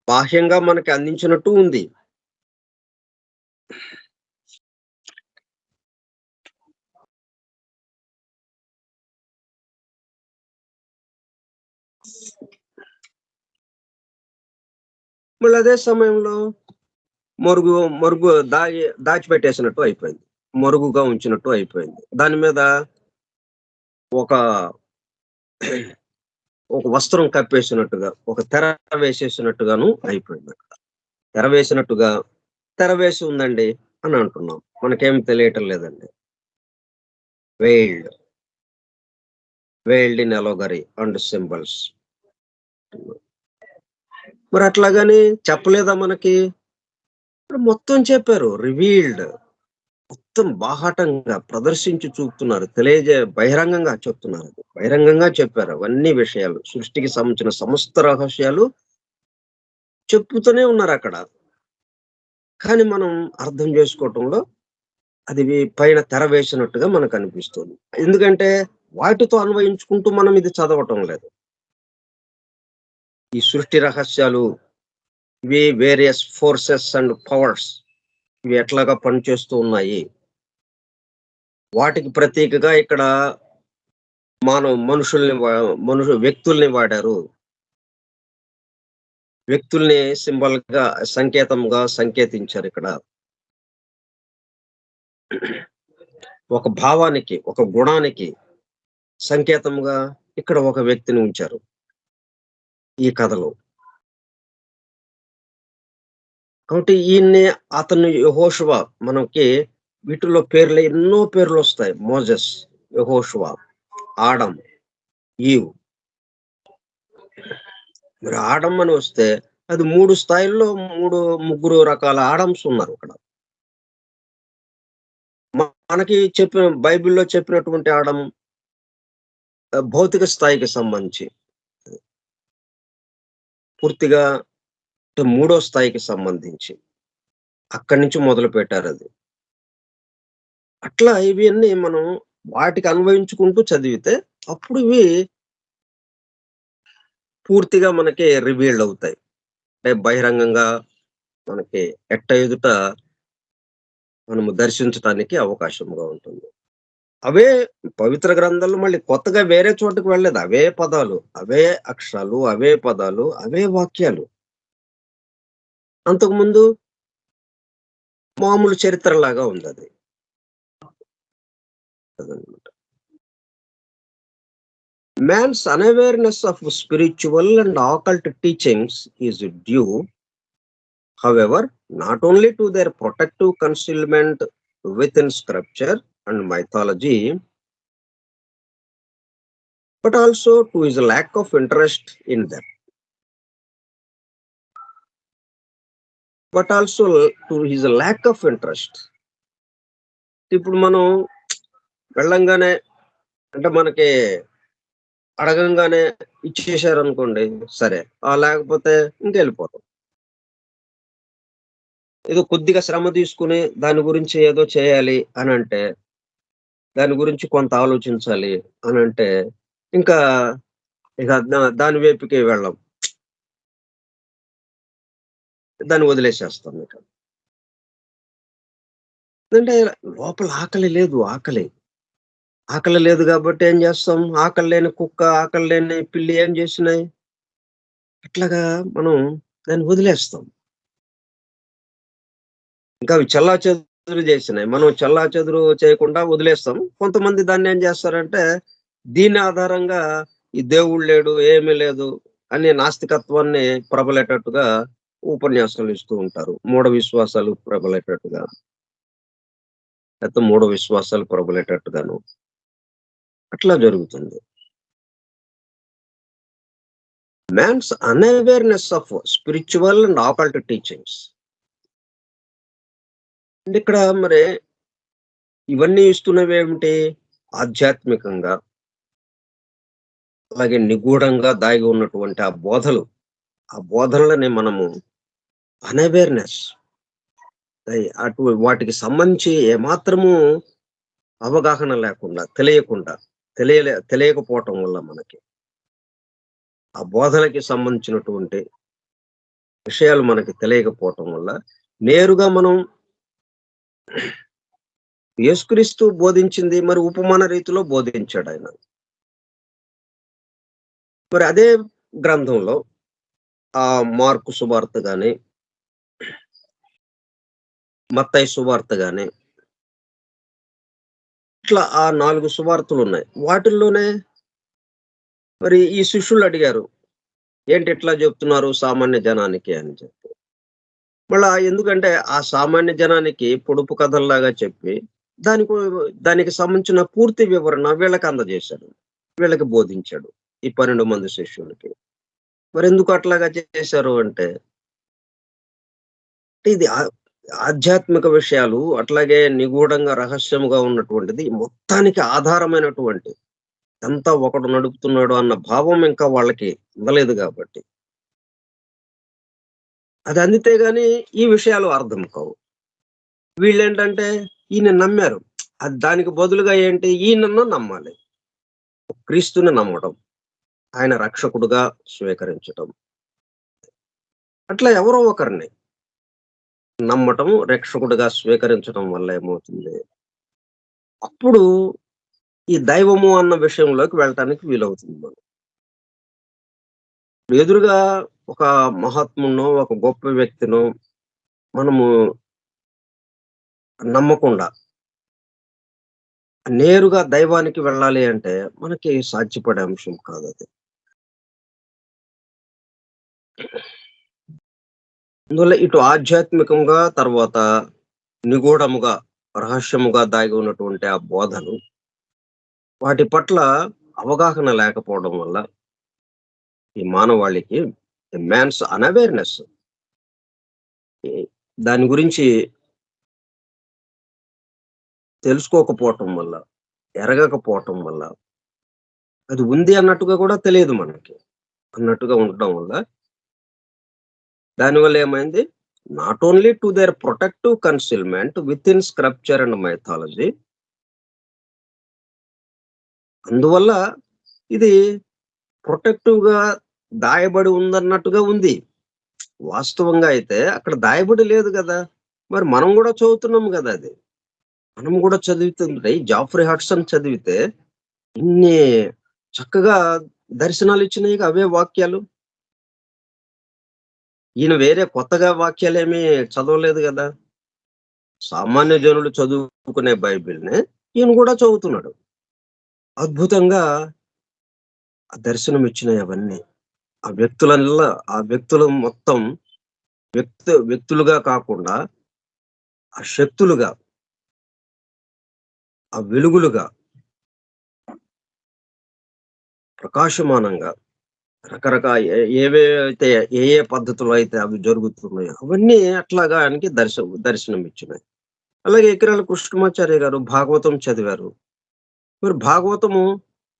బాహ్యంగా మనకి అందించినట్టు ఉంది, మళ్ళీ అదే సమయంలో మరుగు దాచిపెట్టేసినట్టు అయిపోయింది, మరుగుగా ఉంచినట్టు అయిపోయింది. దాని మీద ఒక వస్త్రం కప్పేసినట్టుగా, ఒక తెర వేసేసినట్టుగాను అయిపోయింది. అక్కడ తెర వేసినట్టుగా, తెర వేసి ఉందండి అని అంటున్నాం, మనకేం తెలియటం లేదండి. veiled in allegory and symbols. మరి అట్లాగని చెప్పలేదా మనకి? మొత్తం చెప్పారు. రివీల్డ్ మొత్తం బాహాటంగా ప్రదర్శించి చూపుతున్నారు, బహిరంగంగా చెప్తున్నారు, బహిరంగంగా చెప్పారు. అవన్నీ విషయాలు, సృష్టికి సంబంధించిన సమస్త రహస్యాలు చెప్పుతూనే ఉన్నారు అక్కడ. కానీ మనం అర్థం చేసుకోవటంలో అది పైన తెర వేసినట్టుగా మనకు అనిపిస్తుంది. ఎందుకంటే వాటితో అన్వయించుకుంటూ మనం ఇది చదవటం లేదు. ఈ సృష్టి రహస్యాలు, ఇవి వేరియస్ ఫోర్సెస్ అండ్ పవర్స్, ఇవి ఎట్లాగా పనిచేస్తూ ఉన్నాయి, వాటికి ప్రతీకగా ఇక్కడ వ్యక్తుల్ని వాడారు. వ్యక్తుల్ని సింబల్ గా, సంకేతంగా సంకేతించారు. ఇక్కడ ఒక భావానికి, ఒక గుణానికి సంకేతంగా ఇక్కడ ఒక వ్యక్తిని ఉంచారు ఈ కథలో. కాబట్టి అతను యెహోషువ, మనకి వీటిలో ఎన్నో పేర్లు వస్తాయి. మోజెస్, యెహోషువ, ఆడమ్, ఈవ్. మరి ఆడమ్ అని వస్తే అది 3 స్థాయిల్లో 3, 3 రకాల ఆడమ్స్ ఉన్నారు అక్కడ. మనకి చెప్పిన బైబిల్‌లో చెప్పినటువంటి ఆడం భౌతిక స్థాయికి సంబంధించి. పూర్తిగా మూడో స్థాయికి సంబంధించి. అక్కడి నుంచి మొదలుపెట్టారది. అట్లా ఇవన్నీ మనం వాటికి అన్వయించుకుంటూ చదివితే అప్పుడు ఇవి పూర్తిగా మనకి రివీల్డ్ అవుతాయి. అంటే బహిరంగంగా మనకి ఎదుట మనము దర్శించటానికి అవకాశంగా ఉంటుంది. అవే పవిత్ర గ్రంథాల్లో మళ్ళీ కొత్తగా వేరే చోటకి వెళ్ళలేదు. అవే పదాలు, అవే అక్షరాలు, అవే పదాలు, అవే వాక్యాలు. అంతకుముందు మామూలు చరిత్రలాగా ఉందది. అదనమాట. Man's unawareness of spiritual and occult teachings is due, however, not only to their protective concealment within scripture and mythology, but also to his lack of interest in them. But also to his lack of interest. ఇప్పుడు మనం వెళ్ళంగానే అంటే మనకి అడగంగానే ఇచ్చేసారనుకోండి, సరే. లేకపోతే ఇంకెళ్ళిపోతాం. ఏదో కొద్దిగా శ్రమ తీసుకొని దాని గురించి ఏదో చేయాలి అనంటే, దాని గురించి కొంత ఆలోచించాలి అనంటే, ఇంకా ఇక దాని వైపుకే వెళ్ళం. దాన్ని వదిలేసేస్తాం ఇక. అంటే లోపల ఆకలి లేదు. ఆకలి లేదు కాబట్టి ఏం చేస్తాం? ఆకలి లేని కుక్క, ఆకలి లేని పిల్లి ఏం చేసినాయి? అట్లాగా మనం దాన్ని వదిలేస్తాం. ఇంకా అవి చెల్లాచెదురు చేసినాయి. మనం చెల్లాచెదురు చేయకుండా వదిలేస్తాం. కొంతమంది దాన్నేం చేస్తారంటే, దీని ఆధారంగా ఈ దేవుడు లేడు, ఏమీ లేదు అనే నాస్తికత్వాన్ని ప్రబలేటట్టుగా ఉపన్యాసాలు ఇస్తూ ఉంటారు. మూఢ విశ్వాసాలు ప్రబలేటట్టుగా. లేకపోతే మూఢ విశ్వాసాలు ప్రబలేటట్టుగాను. అట్లా జరుగుతుంది. Man's unawareness of spiritual and occult teachings. అంటే ఇక్కడ మరి ఇవన్నీ ఇస్తున్నవేమిటి? ఆధ్యాత్మికంగా, అలాగే నిగూఢంగా దాగి ఉన్నటువంటి ఆ బోధలు. ఆ బోధనలని మనము అన్‌అవేర్‌నెస్ వాటికి సంబంధించి ఏమాత్రము అవగాహన లేకుండా, తెలియకపోవటం వల్ల మనకి. ఆ బోధనకి సంబంధించినటువంటి విషయాలు మనకి తెలియకపోవటం వల్ల, నేరుగా మనం యేసుక్రీస్తు బోధించింది మరి ఉపమాన రీతిలో బోధించాడాయన. మరి అదే గ్రంథంలో మార్కు సువార్త గాని, మత్తయి సువార్త గాని, ఇట్లా ఆ 4 సువార్తలున్నాయి. వాటిల్లోనే మరి ఈ శిష్యులు అడిగారు. ఏంటి ఇట్లా చెప్తున్నారు సామాన్య జనానికి అని చెప్పి. మళ్ళా ఎందుకంటే ఆ సామాన్య జనానికి పొడుపు కథల్లాగా చెప్పి, దానికి సంబంధించిన పూర్తి వివరణ వీళ్ళకి అందజేశాడు. వీళ్ళకి బోధించాడు. ఈ 12 మంది శిష్యులకి. మరెందుకు అట్లాగా చేశారు అంటే, ఇది ఆధ్యాత్మిక విషయాలు అట్లాగే నిగూఢంగా రహస్యముగా ఉన్నటువంటిది మొత్తానికి ఆధారమైనటువంటి అంతా ఒకడు నడుపుతున్నాడు అన్న భావం ఇంకా వాళ్ళకి అందలేదు కాబట్టి. అది అందితే గాని ఈ విషయాలు అర్థం కావు. వీళ్ళేంటంటే ఈయన నమ్మారు. దానికి బదులుగా ఏంటి ఈయనను నమ్మాలి. క్రీస్తుని నమ్మడం. ఆయన రక్షకుడుగా స్వీకరించటం. అట్లా ఎవరో ఒకరిని నమ్మటం, రక్షకుడుగా స్వీకరించడం వల్ల ఏమవుతుంది? అప్పుడు ఈ దైవము అన్న విషయంలోకి వెళ్ళటానికి వీలవుతుంది మనం. ఎదురుగా ఒక మహాత్ముడినో, ఒక గొప్ప వ్యక్తినో మనము నమ్మకుండా నేరుగా దైవానికి వెళ్ళాలి అంటే మనకి సాధ్యపడే అంశం కాదది. అందువల్ల ఇటు ఆధ్యాత్మికంగా తర్వాత నిగూఢముగా, రహస్యముగా దాగి ఉన్నటువంటి ఆ బోధలు, వాటి పట్ల అవగాహన లేకపోవడం వల్ల ఈ మానవాళికి మ్యాన్స్ అన్అవేర్నెస్. దాని గురించి తెలుసుకోకపోవటం వల్ల, ఎరగకపోవటం వల్ల, అది ఉంది అన్నట్టుగా కూడా తెలియదు మనకి. అన్నట్టుగా ఉండటం వల్ల దానివల్ల ఏమైంది? Not only to their protective concealment within scripture and mythology. అందువల్ల ఇది ప్రొటెక్టివ్‌గా దాయబడి ఉందన్నట్టుగా ఉంది. వాస్తవంగా అయితే అక్కడ దాయబడి లేదు గదా! మరి మనం గూడా చదువుతున్నాం గదా అది. మనం గూడా చదువుతుంటే జాఫ్రీ హడ్సన్ చదివితే ఇన్ని చక్కగా దర్శనాలిచ్చినాయిగా అవే వాక్యాలు. ఈయన వేరే కొత్తగా వాక్యాలేమి చదవలేదు గదా! సామాన్య జనులు చదువుకునే బైబిల్‌నే ఈయన గూడా చదువుతున్నాడు. అద్భుతంగా ఆ దర్శనమిచ్చినాయి అవన్నీ. ఆ వ్యక్తులు మొత్తం వ్యక్తులుగా కాకుండా ఆ శక్తులుగా, ఆ వెలుగులుగా, ప్రకాశమానంగా ఏవేవైతే ఏ పద్ధతిలో అయితే అవి జరుగుతున్నాయో అవన్నీ అట్లాగా ఆయనకి దర్శనమిచ్చినాయి. అలాగే ఎకిరాల కృష్ణమాచార్య గారు భాగవతం చదివారు. మరి భాగవతము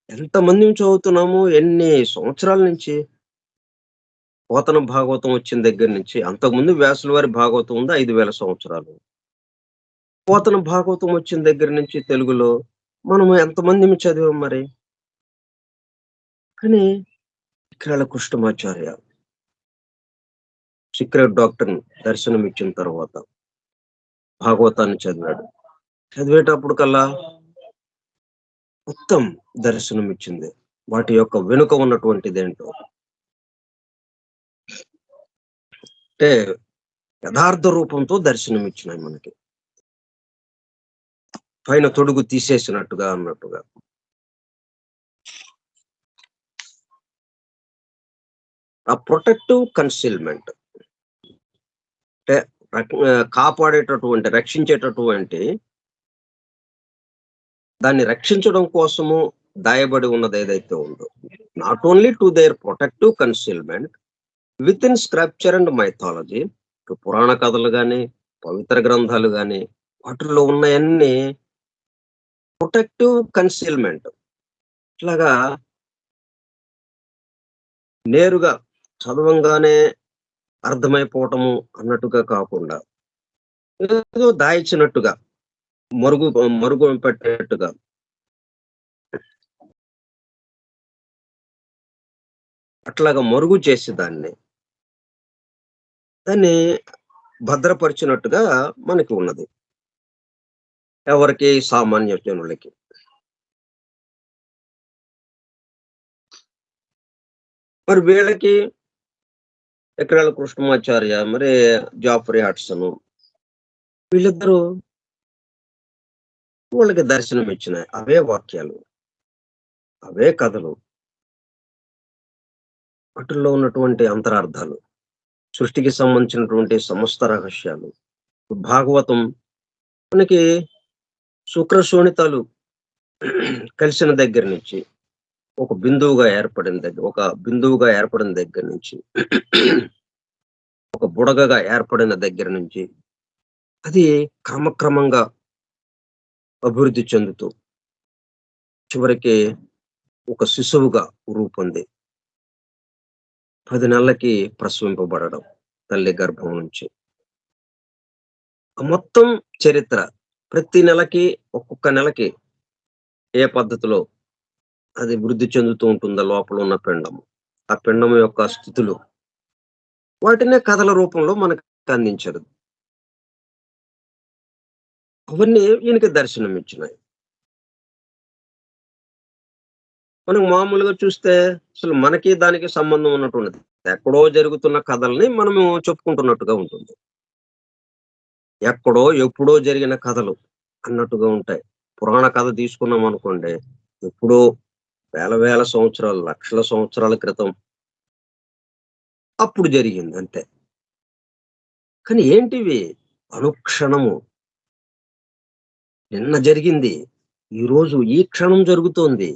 ఎంతమందిమి చదువుతున్నాము, ఎన్ని సంవత్సరాల నుంచి. పోతన భాగవతం వచ్చిన దగ్గర నుంచి, అంతకుముందు వ్యాసుల వారి భాగవతం ఉంది 5000 సంవత్సరాలు. పోతన భాగవతం వచ్చిన దగ్గర నుంచి తెలుగులో మనము ఎంతమందిమి చదివాం మరి. కానీ ఎకిరాల కృష్ణమాచార్య సీక్రెట్ డాక్టర్‌ని దర్శనమిచ్చిన తర్వాత భాగవతాన్ని చదివాడు. చదివేటప్పుడు కల్లా మొత్తం దర్శనమిచ్చింది. వాటి యొక్క వెనుక ఉన్నటువంటిదేంటో. అంటే యథార్థ రూపంతో దర్శనమిచ్చినాయి మనకి. పైన తొడుగు తీసేసినట్టుగా అన్నట్టుగా. ఆ ప్రొటెక్టివ్ కన్సీల్‌మెంట్ అంటే కాపాడేటటువంటి, రక్షించేటటువంటి, దాన్ని రక్షించడం కోసము దాయబడి ఉన్నది ఏదైతే ఉందో, not only to their protective concealment within scripture and mythology. పురాణ కథలు గాని, పవిత్ర గ్రంథాలు గాని, వాటిల్లో ఉన్నయన్నీ ప్రొటెక్టివ్ కన్సీల్‌మెంట్. ఇట్లాగా నేరుగా చదవంగానే అర్థమైపోవటము అన్నట్టుగా కాకుండా, ఏదో దాయిచ్చినట్టుగా, మరుగు పెట్టేట్టుగా అట్లాగా మరుగు చేసి దాన్ని భద్రపరిచినట్టుగా మనకి ఉన్నది. ఎవరికి? సామాన్య జనులకి. మరి వీళ్ళకి ఎకరాల కృష్ణమాచార్య, మరి జాఫ్రీ హడ్సన్, వీళ్ళిద్దరూ వాళ్ళకి దర్శనం ఇచ్చినాయి. అవే వాక్యాలు, అవే కథలు, వాటిల్లో ఉన్నటువంటి అంతరార్థాలు, సృష్టికి సంబంధించినటువంటి సమస్త రహస్యాలు. భాగవతం మనకి శుక్ర శోణితాలు కలిసిన దగ్గర నుంచి, ఒక బిందువుగా ఏర్పడిన దగ్గర నుంచి, ఒక బుడగగా ఏర్పడిన దగ్గర నుంచి, అది క్రమక్రమంగా అభివృద్ధి చెందుతూ చివరికి ఒక శిశువుగా రూపొంది 10 నెలలకి ప్రసవింపబడడం తల్లి గర్భం నుంచి. మొత్తం చరిత్ర ప్రతి నెలకి, ఒక్కొక్క నెలకి ఏ పద్ధతిలో అది వృద్ధి చెందుతూ ఉంటుందో లోపల ఉన్న పిండం, ఆ పిండం యొక్క స్థితులు, వాటినే కథల రూపంలో మనకు అందించారు. అవన్నీ ఈయనకి దర్శనమిచ్చినాయి. మనం మామూలుగా చూస్తే అసలు మనకి దానికి సంబంధం ఉన్నటువంటిది. ఎక్కడో జరుగుతున్న కథల్ని మనము చెప్పుకుంటున్నట్టుగా ఉంటుంది. ఎక్కడో ఎప్పుడో జరిగిన కథలు అన్నట్టుగా ఉంటాయి. పురాణ కథ తీసుకున్నాం అనుకోండి, ఎప్పుడో వేల సంవత్సరాలు, లక్షల సంవత్సరాల క్రితం అప్పుడు జరిగింది అంతే. కానీ ఏంటివి? అనుక్షణము నిన్న జరిగింది, ఈరోజు ఈ క్షణం జరుగుతోంది,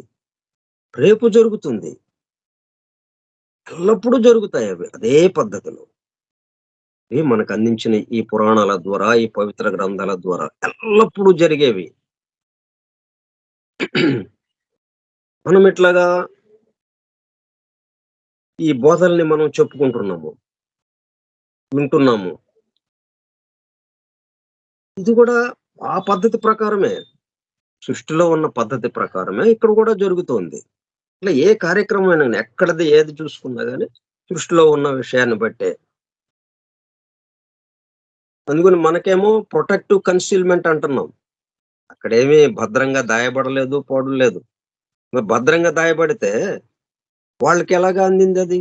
రేపు జరుగుతుంది. ఎల్లప్పుడూ జరుగుతాయి అవి. అదే పద్ధతిలో. ఇవి మనకు అందించిన ఈ పురాణాల ద్వారా, ఈ పవిత్ర గ్రంథాల ద్వారా ఎల్లప్పుడూ జరిగేవి. మనం ఇట్లాగా ఈ బోధల్ని మనం చెప్పుకుంటున్నాము, వింటున్నాము. ఇది కూడా ఆ పద్ధతి ప్రకారమే. సృష్టిలో ఉన్న పద్ధతి ప్రకారమే ఇక్కడ కూడా జరుగుతోంది. ఇట్లా ఏ కార్యక్రమమైనా గాని, ఎక్కడిది ఏది చూసుకున్నా గాని సృష్టిలో ఉన్న విషయాన్ని బట్టే. అందుకని మనకేమో ప్రొటెక్టివ్ కన్సీల్‌మెంట్ అంటున్నాం. అక్కడేమి భద్రంగా దాయబడలేదు, పోవడం. మరి భద్రంగా దాయబడితే వాళ్ళకెలాగా అందిందది?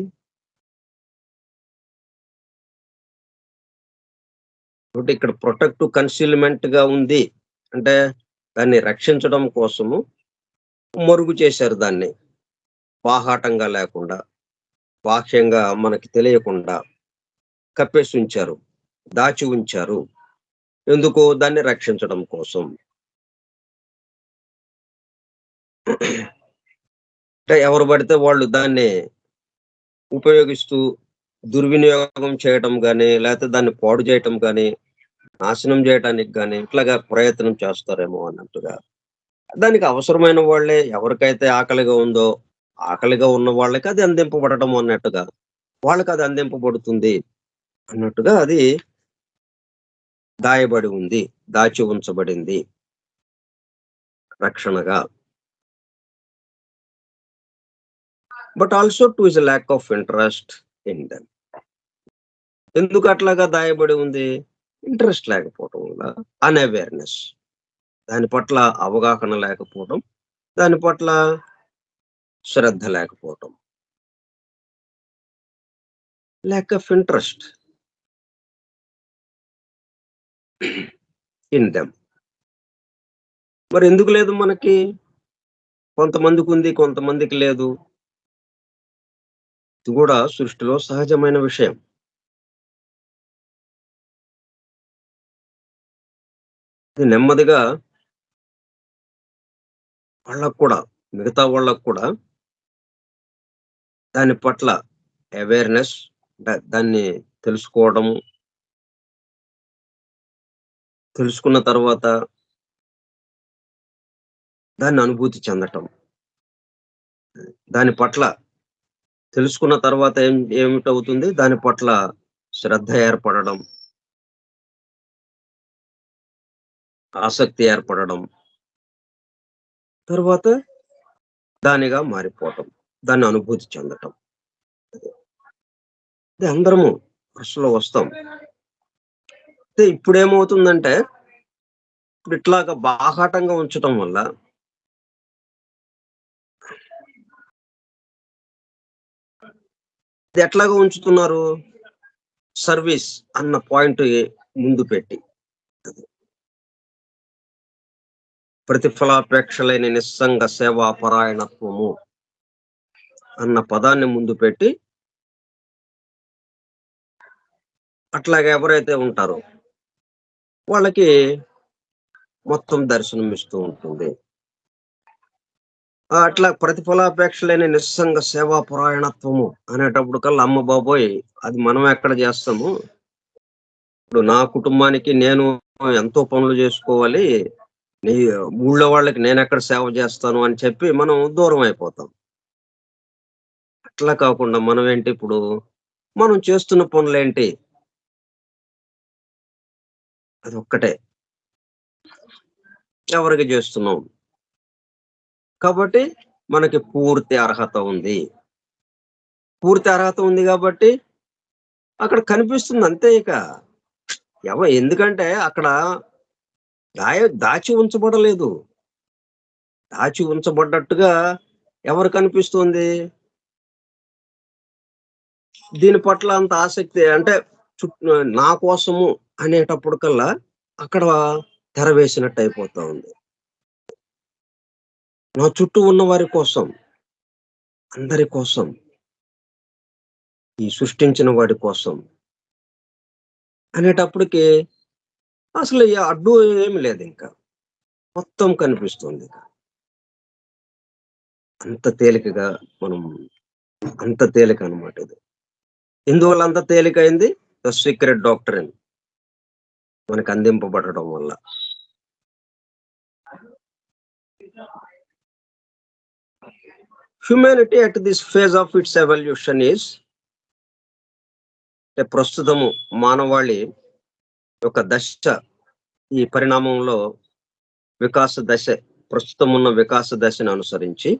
కాబట్టి ఇక్కడ ప్రొటెక్టివ్ కన్సీల్‌మెంట్‌గా ఉంది. అంటే దాన్ని రక్షించడం కోసము మరుగు చేశారు దాన్ని. బాహాటంగా లేకుండా, బాహ్యంగా మనకి తెలియకుండా కప్పేసి ఉంచారు. దాచి ఉంచారు. ఎందుకు? దాన్ని రక్షించడం కోసం. అంటే ఎవరు పడితే వాళ్ళు దాన్ని ఉపయోగిస్తూ దుర్వినియోగం చేయటం గాని, లేతే దాన్ని పాడు చేయటం గాని, నాశనం చేయటానికి గాని ఇట్లాగా ప్రయత్నం చేస్తారేమో అన్నట్టుగా. దానికి అవసరమైన వాళ్ళే ఎవరికైతే ఆకలిగా ఉందో, ఆకలిగా ఉన్న వాళ్ళకి అది అందింపబడటం అన్నట్టుగా, వాళ్ళకది అందింపబడుతుంది అన్నట్టుగా అది దాయబడి ఉంది. దాచి ఉంచబడింది రక్షణగా. But also to is a lack of interest in them. ఎందుకు అట్లాగా దాయబడి ఉంది? ఇంట్రెస్ట్ లేకపోవటం వల్ల. అన్‌అవేర్‌నెస్. దాని పట్ల అవగాహన లేకపోవడం, దాని పట్ల శ్రద్ధ లేకపోవటం. Lack of interest in them. మరెందుకు లేదు మనకి? కొంతమందికుంది, కొంతమందికి లేదు. ఇది గూడా సృష్టిలో సహజమైన విషయం. ఇది నెమ్మదిగా వాళ్ళకి కూడా, మిగతా వాళ్ళకి కూడా దాని పట్ల అవేర్‌నెస్, దాన్ని తెలుసుకోవడము, తెలుసుకున్న తర్వాత దాన్ని అనుభూతి చెందటం. దాని పట్ల తెలుసుకున్న తర్వాత ఏమిటవుతుంది? దాని పట్ల శ్రద్ధ ఏర్పడడం, ఆసక్తి ఏర్పడడం, తరువాత దానిగా మారిపోవటం. దాన్ని అనుభూతి చెందటం. ఇది అందరము వరుసలో వస్తాం. అయితే ఇప్పుడేమవుతుందంటే, ఇప్పుడు ఇట్లాగా బాహాటంగా ఉంచటం వల్ల ఇది ఎట్లాగా ఉంచుతున్నారు? సర్వీస్ అన్న పాయింట్ ముందు పెట్టి. ప్రతిఫలాపేక్ష లేని నిస్సంగ సేవా పరాయణత్వము అన్న పదాన్ని ముందు పెట్టి, అట్లాగా ఎవరైతే ఉంటారో వాళ్ళకి మొత్తం దర్శనం ఇస్తూ ఉంటుంది. అట్లా ప్రతిఫలాపేక్ష లేని నిస్సంగ సేవా పరాయణత్వము అనేటప్పుడు కల్లా అమ్మ బాబోయ్! అది మనం ఎక్కడ చేస్తాము? ఇప్పుడు నా కుటుంబానికి నేను ఎంతో పనులు చేసుకోవాలి. నీ ఊళ్ళో వాళ్ళకి నేనెక్కడ సేవ చేస్తాను అని చెప్పి మనం దూరం అయిపోతాం. అట్లా కాకుండా మనమేంటి ఇప్పుడు, మనం చేస్తున్న పనులేంటి? అదొక్కటే. ఎవరికి చేస్తున్నాం? కాబట్టి మనకి పూర్తి అర్హత ఉంది. పూర్తి అర్హత ఉంది గాబట్టి అక్కడ కనిపిస్తుంది అంతే ఇక. ఎందుకంటే అక్కడ దాచి ఉంచబడలేదు. దాచి ఉంచబడ్డట్టుగా ఎవరు కనిపిస్తుంది? దీని పట్ల అంత ఆసక్తి అంటే నా కోసము అనేటప్పటికల్లా అక్కడ తెర వేసినట్టు అయిపోతా ఉంది. నా చుట్టూ ఉన్న వారి కోసం, అందరి కోసం, ఈ సృష్టించిన వాడి కోసం అనేటప్పటికి అసలు అడ్డు ఏమి లేదింక. మొత్తం కనిపిస్తుంది. అంత తేలికగా మనం అంత తేలిక అనమాట ఇది. ఎందువల్ల అంత తేలికైంది? ద సీక్రెట్ డాక్టరీన్ మనకు అందింపబడడం వల్ల. Humanity at this phase of its evolution is, ప్రస్తుతము మానవాళి యొక్క దశ, ఈ పరిణామంలో వికాస దశ, ప్రస్తుతం ఉన్న వికాస దశను అనుసరించి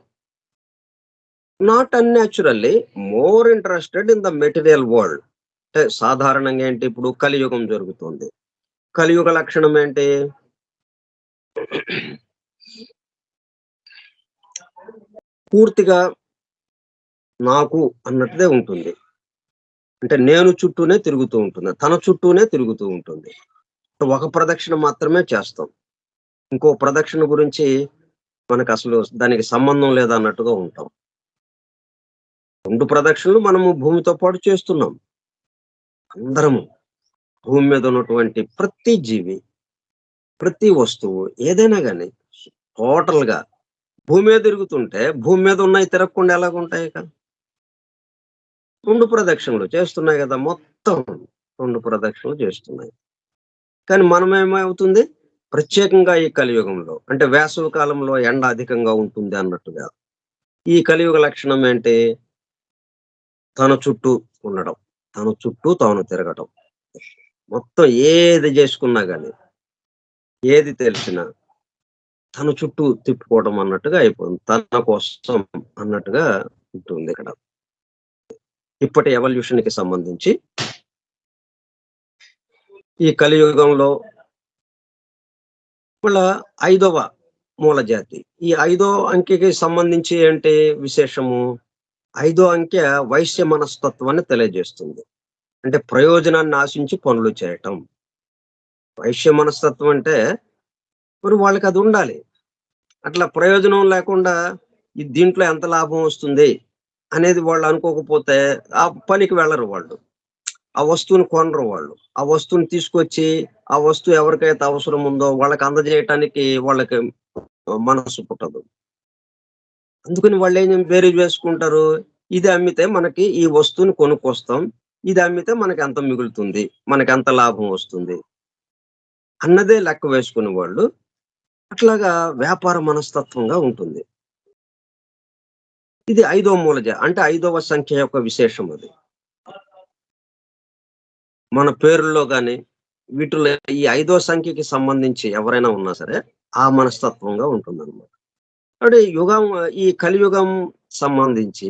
not unnaturally more interested in the material world. అంటే సాధారణంగా ఏంటి, ఇప్పుడు కలియుగం జరుగుతుంది. కలియుగ లక్షణం ఏంటి? పూర్తిగా నాకు అన్నట్టుదే ఉంటుంది. అంటే నేను చుట్టూనే తిరుగుతూ ఉంటుంది, తన చుట్టూనే తిరుగుతూ ఉంటుంది. ఒక ప్రదక్షిణ మాత్రమే చేస్తాం, ఇంకో ప్రదక్షిణ గురించి మనకు అసలు దానికి సంబంధం లేదన్నట్టుగా ఉంటాం. 2 ప్రదక్షిణలు మనము భూమితో పాటు చేస్తున్నాం. అందరము భూమి మీద ఉన్నటువంటి ప్రతి జీవి, ప్రతి వస్తువు, ఏదైనా కానీ టోటల్ గా భూమి మీద తిరుగుతుంటే భూమి మీద ఉన్నాయి తిరగకుండా ఎలాగుంటాయి? 2 ప్రదక్షిణలు చేస్తున్నాయి కదా, మొత్తం 2 ప్రదక్షిణలు చేస్తున్నాయి. కానీ మనం ఏమవుతుంది, ప్రత్యేకంగా ఈ కలియుగంలో, అంటే వేసవి కాలంలో ఎండ అధికంగా ఉంటుంది అన్నట్టుగా, ఈ కలియుగ లక్షణం ఏంటి? తన చుట్టూ ఉండడం, తన చుట్టూ తాను తిరగటం. మొత్తం ఏది చేసుకున్నా గాని, ఏది తెలిసినా తన చుట్టూ తిప్పుకోవడం అన్నట్టుగా అయిపోతుంది, తన కోసం అన్నట్టుగా ఉంటుంది ఇక్కడ. ఇప్పటి ఎవల్యూషన్ కి సంబంధించి ఈ కలియుగంలో మళ్ళా 5వ మూల జాతి, ఈ 5వ అంకెకి సంబంధించి ఏంటి విశేషము? 5వ అంకె వైశ్య మనస్తత్వాన్ని తెలియజేస్తుంది. అంటే ప్రయోజనాన్ని ఆశించి పనులు చేయటం. వైశ్య మనస్తత్వం అంటే మరి వాళ్ళకి అది ఉండాలి. అట్లా ప్రయోజనం లేకుండా దీంట్లో ఎంత లాభం వస్తుంది అనేది వాళ్ళు అనుకోకపోతే ఆ పనికి వెళ్ళరు వాళ్ళు, ఆ వస్తువుని కొనరు వాళ్ళు. ఆ వస్తువుని తీసుకొచ్చి ఆ వస్తువు ఎవరికైతే అవసరం ఉందో వాళ్ళకి అందజేయటానికి వాళ్ళకి మనసు పుట్టదు. అందుకని వాళ్ళు ఏం బేరీజ్ వేసుకుంటారు, ఇది అమ్మితే మనకి ఈ వస్తువుని కొనుక్కొస్తాం, ఇది అమ్మితే మనకి ఎంత మిగులుతుంది, మనకి ఎంత లాభం వస్తుంది అన్నదే లెక్క వేసుకునే వాళ్ళు. అట్లాగా వ్యాపార మనస్తత్వంగా ఉంటుంది. ఇది 5వ మూలజ, అంటే 5వ సంఖ్య యొక్క విశేషం అది. మన పేరుల్లో గాని వీటిలో ఈ 5వ సంఖ్యకి సంబంధించి ఎవరైనా ఉన్నా సరే ఆ మనస్తత్వంగా ఉంటుందన్నమాట. అంటే యుగం, ఈ కలియుగం సంబంధించి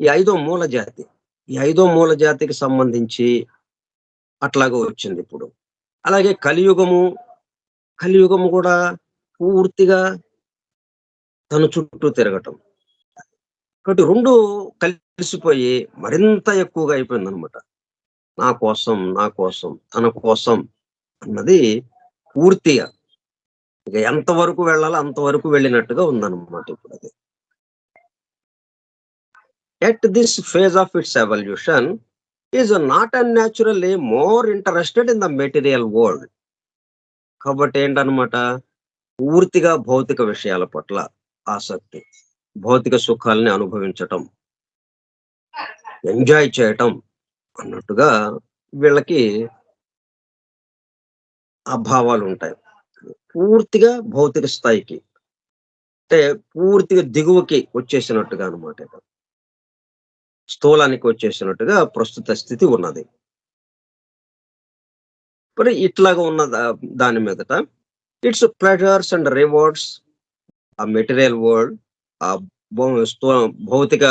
ఈ 5వ మూల జాతి, ఈ 5వ మూల జాతికి సంబంధించి అట్లాగా వచ్చింది ఇప్పుడు. అలాగే కలియుగము కూడా పూర్తిగా తన చుట్టూ తిరగటం. కాబట్టి 2 కలిసిపోయి మరింత ఎక్కువగా అయిపోయింది అనమాట. నా కోసం, తన కోసం అన్నది పూర్తిగా ఇక ఎంతవరకు వెళ్ళాలో అంతవరకు వెళ్ళినట్టుగా ఉందన్నమాట ఇప్పుడు అది. At this phase of its evolution is not unnaturally more interested in the material world. కాబట్టి ఏంటనమాట, పూర్తిగా భౌతిక విషయాల పట్ల ఆసక్తి, భౌతిక సుఖాలని అనుభవించటం, ఎంజాయ్ చేయటం అన్నట్టుగా వీళ్ళకి ఆ భావాలు ఉంటాయి. పూర్తిగా భౌతిక స్థాయికి, అంటే పూర్తిగా దిగువకి వచ్చేసినట్టుగా అనమాట, స్థూలానికి వచ్చేసినట్టుగా ప్రస్తుత స్థితి ఉన్నది. మరి ఇట్లాగా ఉన్న దాని మీదట ఇట్స్ ప్లెజర్స్ అండ్ రివార్డ్స్, ఆ మెటీరియల్ వరల్డ్, ఆ భౌతిక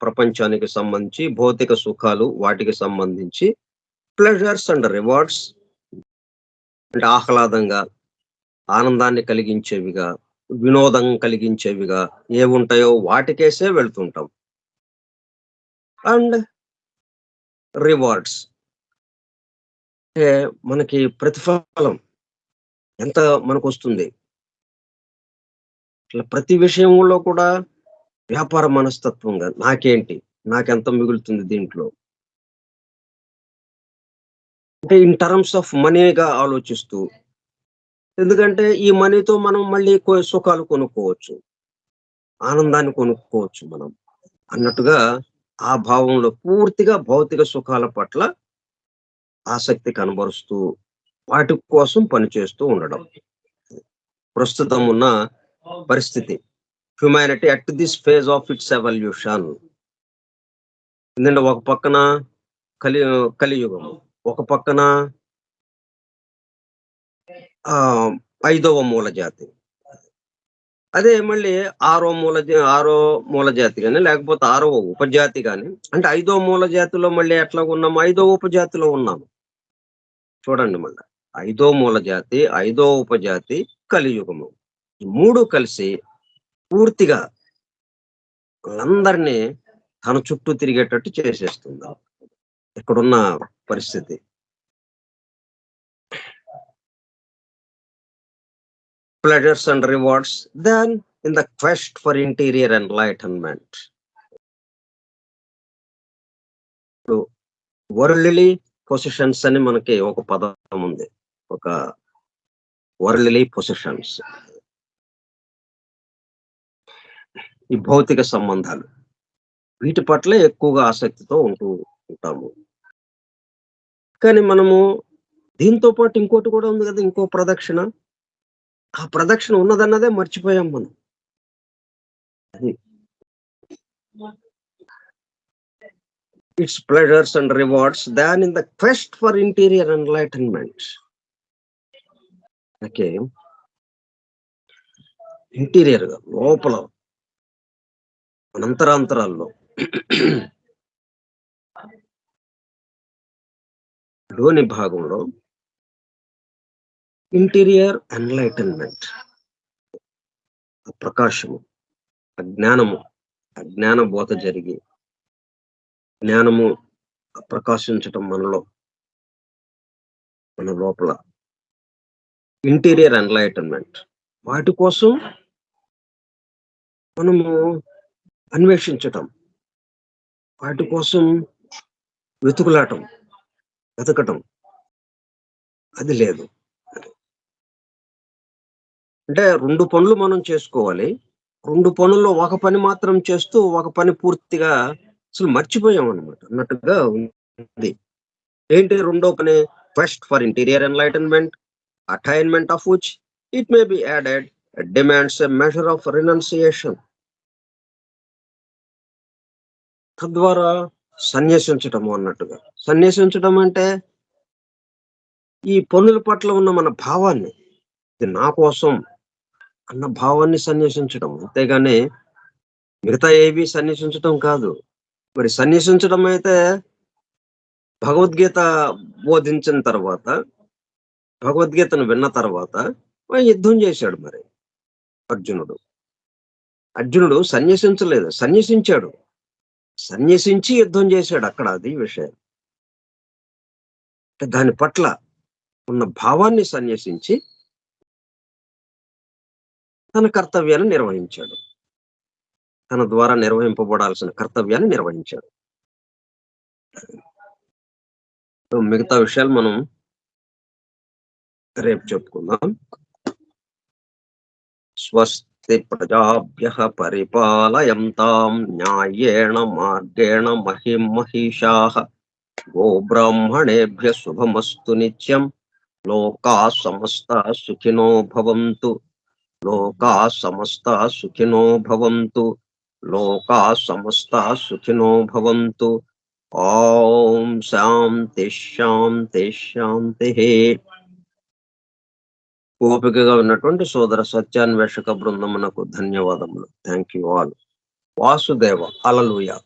ప్రపంచానికి సంబంధించి భౌతిక సుఖాలు, వాటికి సంబంధించి ప్లెజర్స్ అండ్ రివార్డ్స్ అంటే ఆహ్లాదంగా, ఆనందాన్ని కలిగించేవిగా, వినోదం కలిగించేవిగా ఏముంటాయో వాటికేసే వెళ్తుంటాం. అండ్ రివార్డ్స్ అంటే మనకి ప్రతిఫలం ఎంత మనకు వస్తుంది. ఇట్లా ప్రతి విషయంలో కూడా వ్యాపార మనస్తత్వంగా నాకేంటి, నాకెంత మిగులుతుంది దీంట్లో, అంటే ఇన్ టర్మ్స్ ఆఫ్ మనీగా ఆలోచిస్తూ. ఎందుకంటే ఈ మనీతో మనం మళ్ళీ సుఖాలు కొనుక్కోవచ్చు, ఆనందాన్ని కొనుక్కోవచ్చు మనం. అన్నట్టుగా ఆ భావంలో పూర్తిగా భౌతిక సుఖాల పట్ల ఆసక్తి కనబరుస్తూ వాటి కోసం పనిచేస్తూ ఉండడం ప్రస్తుతం ఉన్న పరిస్థితి. Humanity at this phase of its evolution. ఎందుకంటే ఒక పక్కన కలి కలియుగము, ఒక పక్కన ఆ ఐదవ మూల జాతి, అదే మళ్ళీ ఆరో మూల జాతి గాని, లేకపోతే ఆరవ ఉపజాతి గాని, అంటే ఐదో మూల జాతిలో మళ్ళీ ఎట్లా ఉన్నాము, ఐదో ఉపజాతిలో ఉన్నాము. చూడండి మళ్ళా ఐదో మూల జాతి, ఐదో ఉపజాతి, కలియుగము, ఈ మూడు కలిసి పూర్తిగా వాళ్ళందరినీ తన చుట్టూ తిరిగేటట్టు చేసేస్తుంది ఇక్కడున్న పరిస్థితి. Pleasures and rewards then in the quest for interior enlightenment. Worldly positions అని మనకి ఒక పదం ఉంది, ఒక వరల్డ్లీ పొజిషన్స్, ఈ భౌతిక సంబంధాలు, వీటి పట్ల ఎక్కువగా ఆసక్తితో ఉంటాము. కానీ మనము దీంతో పాటు ఇంకోటి కూడా ఉంది కదా, ఇంకో ప్రదక్షిణ. ఆ ప్రదక్షిణ ఉన్నదన్నదే మర్చిపోయాం మనం. అది it's pleasures and rewards than in the quest for interior enlightenment. Okay, interior గా లోపల అంతరాంతరాల్లో లోని భాగంలో ఇంటీరియర్ ఎన్లైటన్మెంట్, ప్రకాశము, అజ్ఞానము, అజ్ఞాన బోధ జరిగి జ్ఞానము ప్రకాశించటం మనలో, మన లోపల ఇంటీరియర్ ఎన్లైటన్మెంట్, వాటి కోసం మనము అన్వేషించటం, వాటి కోసం వెతకటం అది లేదు. అంటే రెండు పనులు మనం చేసుకోవాలి, రెండు పనుల్లో ఒక పని మాత్రం చేస్తూ ఒక పని పూర్తిగా అసలు మర్చిపోయాం అనమాట అన్నట్టుగా ఉంది. ఏంటి రెండో పని? Quest for interior enlightenment, attainment of which it may be added demands a measure of renunciation. తద్వారా సన్యసించటము అన్నట్టుగా. సన్యసించడం అంటే ఈ పనుల పట్ల ఉన్న మన భావాన్ని, ఇది నా కోసం అన్న భావాన్ని సన్యసించడం, అంతేగాని మిగతా ఏవి సన్యసించడం కాదు. మరి సన్యసించడం అయితే భగవద్గీత బోధించిన తర్వాత, భగవద్గీతను విన్న తర్వాత యుద్ధం చేశాడు. మరి అర్జునుడు సన్యసించలేదు, సన్యసించాడు, సన్యసించి యుద్ధం చేశాడు. అక్కడ అది విషయం. దాని పట్ల ఉన్న భావాన్ని సన్యసించి తన కర్తవ్యాన్ని నిర్వహించాడు, తన ద్వారా నిర్వహింపబడాల్సిన కర్తవ్యాన్ని నిర్వహించాడు. మిగతా విషయాలు మనం రేపు చెప్పుకుందాం. స్వస్తి ప్రజాభ్యః పరిపాలయంతాం న్యాయేణ మార్గేణ మహిం మహిషాః గోబ్రాహ్మణేభ్యః శుభమస్తు నిత్యం. లోకాః సమస్తాః సుఖినో భవంతు. లోకాః సమస్తాః సుఖినో భవంతు. లోకాః సమస్తాః సుఖినో భవంతు. ఓం శాంతి శాంతి శాంతి. ఓపికగా ఉన్నటువంటి సోదర సత్యాన్వేషక బృందమునకు ధన్యవాదములు. Thank you all. Vasudeva. Hallelujah.